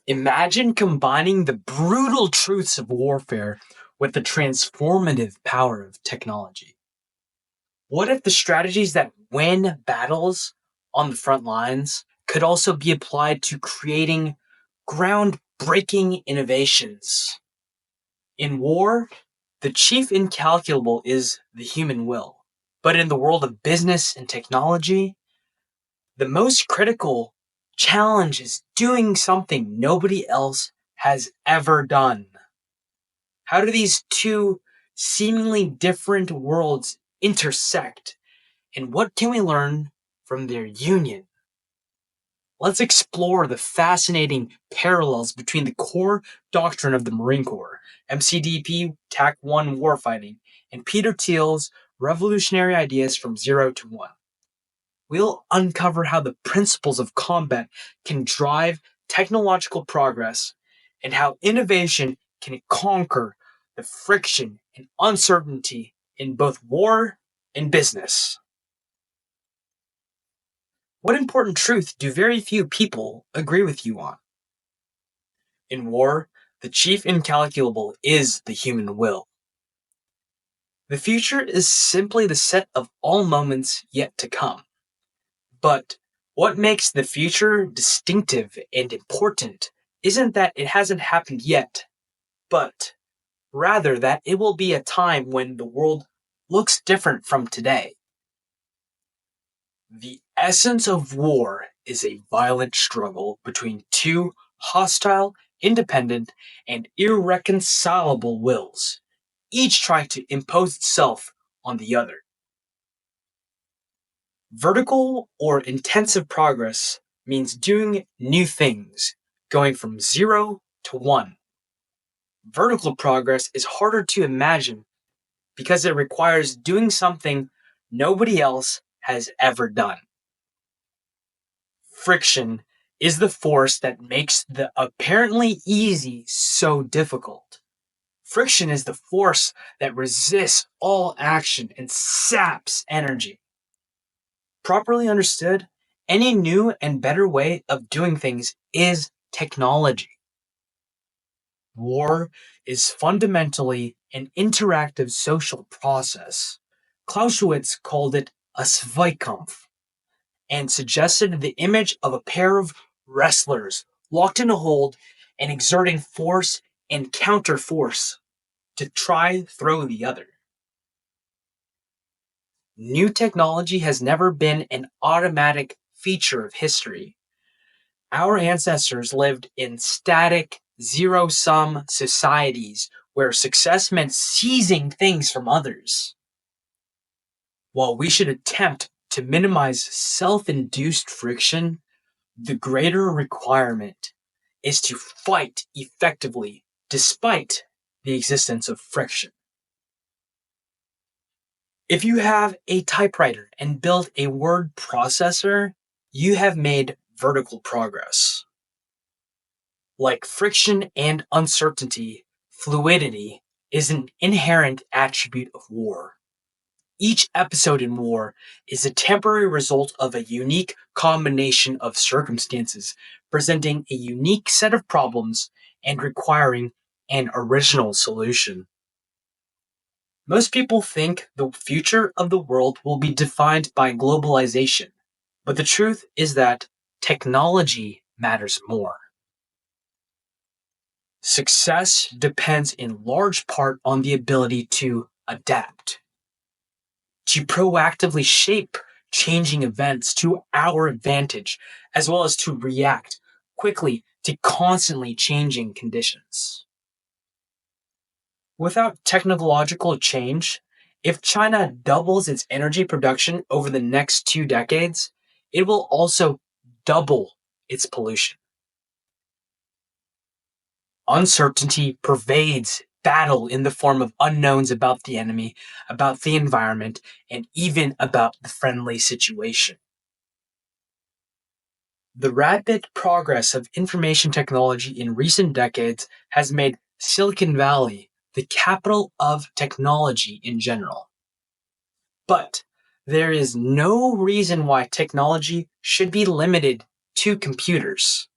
Imagine combining the brutal truths of warfare with the transformative power of technology. What if the strategies that win battles on the front lines could also be applied to creating groundbreaking innovations? In war, the chief incalculable is the human will. But in the world of business and technology, the most critical challenge is doing something nobody else has ever done. How do these two seemingly different worlds intersect? And what can we learn from their union? Let's explore the fascinating parallels between the core doctrine of the Marine Corps, MCDP TAC 1 Warfighting, and Peter Thiel's revolutionary ideas from zero to one. We'll uncover how the principles of combat can drive technological progress and how innovation can conquer the friction and uncertainty in both war and business. What important truth do very few people agree with you on? In war, the chief incalculable is the human will. The future is simply the set of all moments yet to come. But what makes the future distinctive and important isn't that it hasn't happened yet, but rather that it will be a time when the world looks different from today. The essence of war is a violent struggle between two hostile, independent, and irreconcilable wills, each trying to impose itself on the other. Vertical or intensive progress means doing new things, going from zero to one. Vertical progress is harder to imagine because it requires doing something nobody else has ever done. Friction is the force that makes the apparently easy so difficult. Friction is the force that resists all action and saps energy. Properly understood, any new and better way of doing things is technology. War is fundamentally an interactive social process. Clausewitz called it a Zweikampf and suggested the image of a pair of wrestlers locked in a hold and exerting force and counter-force to try throw the other. New technology has never been an automatic feature of history. Our ancestors lived in static, zero-sum societies where success meant seizing things from others. While we should attempt to minimize self-induced friction, the greater requirement is to fight effectively despite the existence of friction. If you have a typewriter and build a word processor, you have made vertical progress. Like friction and uncertainty, fluidity is an inherent attribute of war. Each episode in war is a temporary result of a unique combination of circumstances, presenting a unique set of problems and requiring an original solution. Most people think the future of the world will be defined by globalization, but the truth is that technology matters more. Success depends in large part on the ability to adapt, to proactively shape changing events to our advantage, as well as to react quickly to constantly changing conditions. Without technological change, if China doubles its energy production over the next 2 decades, it will also double its pollution. Uncertainty pervades battle in the form of unknowns about the enemy, about the environment, and even about the friendly situation. The rapid progress of information technology in recent decades has made Silicon Valley the capital of technology in general. But there is no reason why technology should be limited to computers.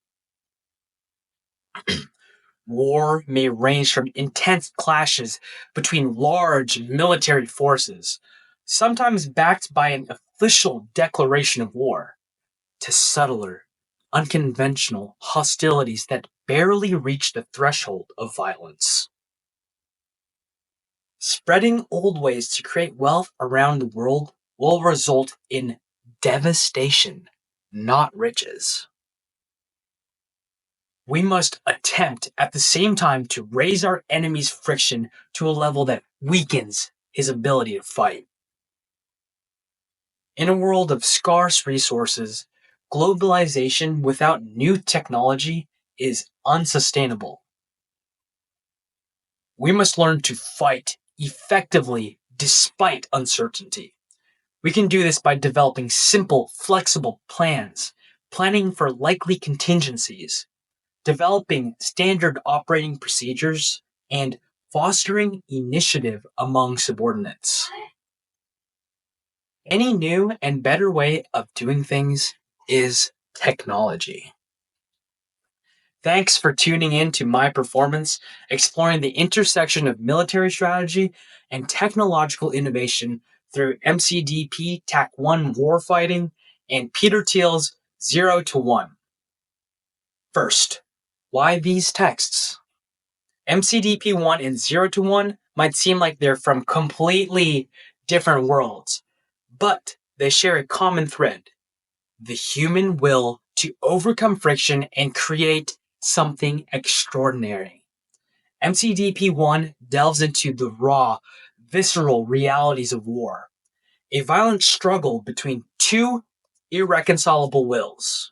War may range from intense clashes between large military forces, sometimes backed by an official declaration of war, to subtler, unconventional hostilities that barely reach the threshold of violence. Spreading old ways to create wealth around the world will result in devastation, not riches. We must attempt at the same time to raise our enemy's friction to a level that weakens his ability to fight. In a world of scarce resources, globalization without new technology is unsustainable. We must learn to fight effectively despite uncertainty. We can do this by developing simple, flexible plans, planning for likely contingencies, developing standard operating procedures, and fostering initiative among subordinates. Any new and better way of doing things is technology. Thanks for tuning in to my performance, exploring the intersection of military strategy and technological innovation through MCDP TAC 1 Warfighting and Peter Thiel's 0 to 1. First, why these texts? MCDP 1 and 0 to 1 might seem like they're from completely different worlds, but they share a common thread: the human will to overcome friction and create something extraordinary. MCDP 1 delves into the raw, visceral realities of war, a violent struggle between two irreconcilable wills.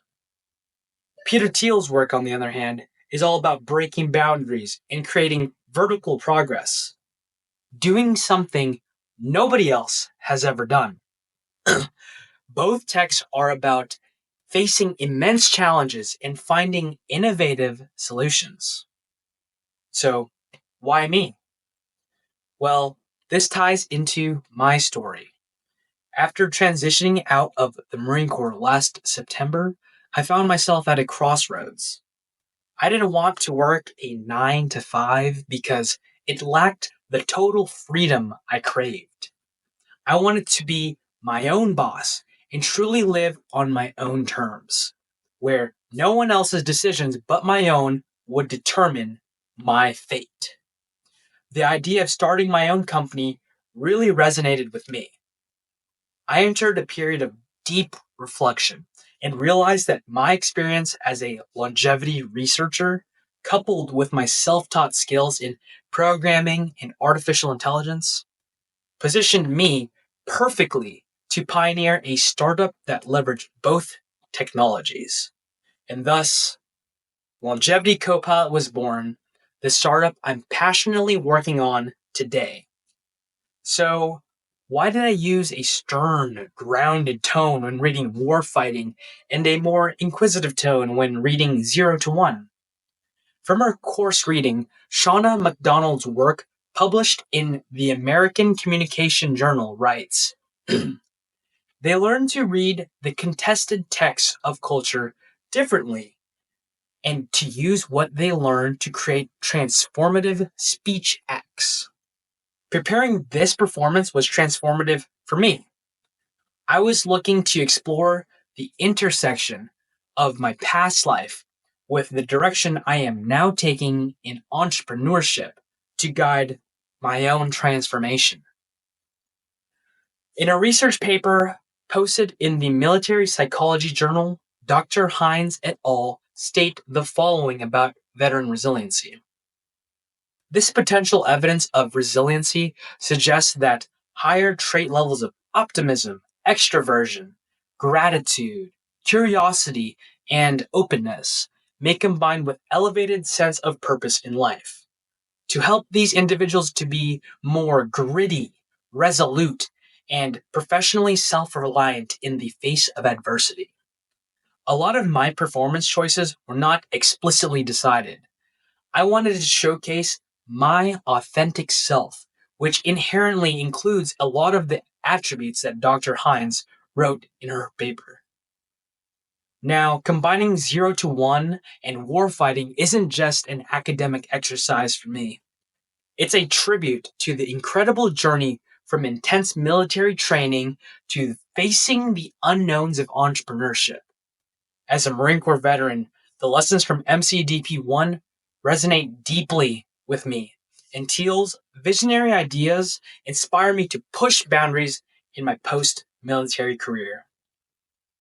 Peter Thiel's work, on the other hand, is all about breaking boundaries and creating vertical progress, doing something nobody else has ever done. Both texts are about facing immense challenges and finding innovative solutions. So, why me? Well, this ties into my story. After transitioning out of the Marine Corps last September, I found myself at a crossroads. I didn't want to work a 9 to 5 because it lacked the total freedom I craved. I wanted to be my own boss and truly live on my own terms, where no one else's decisions but my own would determine my fate. The idea of starting my own company really resonated with me. I entered a period of deep reflection and realized that my experience as a longevity researcher, coupled with my self-taught skills in programming and artificial intelligence, positioned me perfectly to pioneer a startup that leveraged both technologies. And thus, Longevity Copilot was born, the startup I'm passionately working on today. So, why did I use a stern, grounded tone when reading Warfighting and a more inquisitive tone when reading 0 to 1? From her course reading, Shauna McDonald's work published in the American Communication Journal writes, they learn to read the contested texts of culture differently and to use what they learn to create transformative speech acts. Preparing this performance was transformative for me. I was looking to explore the intersection of my past life with the direction I am now taking in entrepreneurship to guide my own transformation. In a research paper posted in the Military Psychology Journal, Dr. Hines et al. State the following about veteran resiliency. This potential evidence of resiliency suggests that higher trait levels of optimism, extroversion, gratitude, curiosity, and openness may combine with elevated sense of purpose in life to help these individuals to be more gritty, resolute, and professionally self-reliant in the face of adversity. A lot of my performance choices were not explicitly decided. I wanted to showcase my authentic self, which inherently includes a lot of the attributes that Dr. Hines wrote in her paper. Now, combining 0 to 1 and warfighting isn't just an academic exercise for me. It's a tribute to the incredible journey from intense military training to facing the unknowns of entrepreneurship. As a Marine Corps veteran, the lessons from mcdp 1 resonate deeply with me, and Thiel's visionary ideas inspire me to push boundaries in my post military career.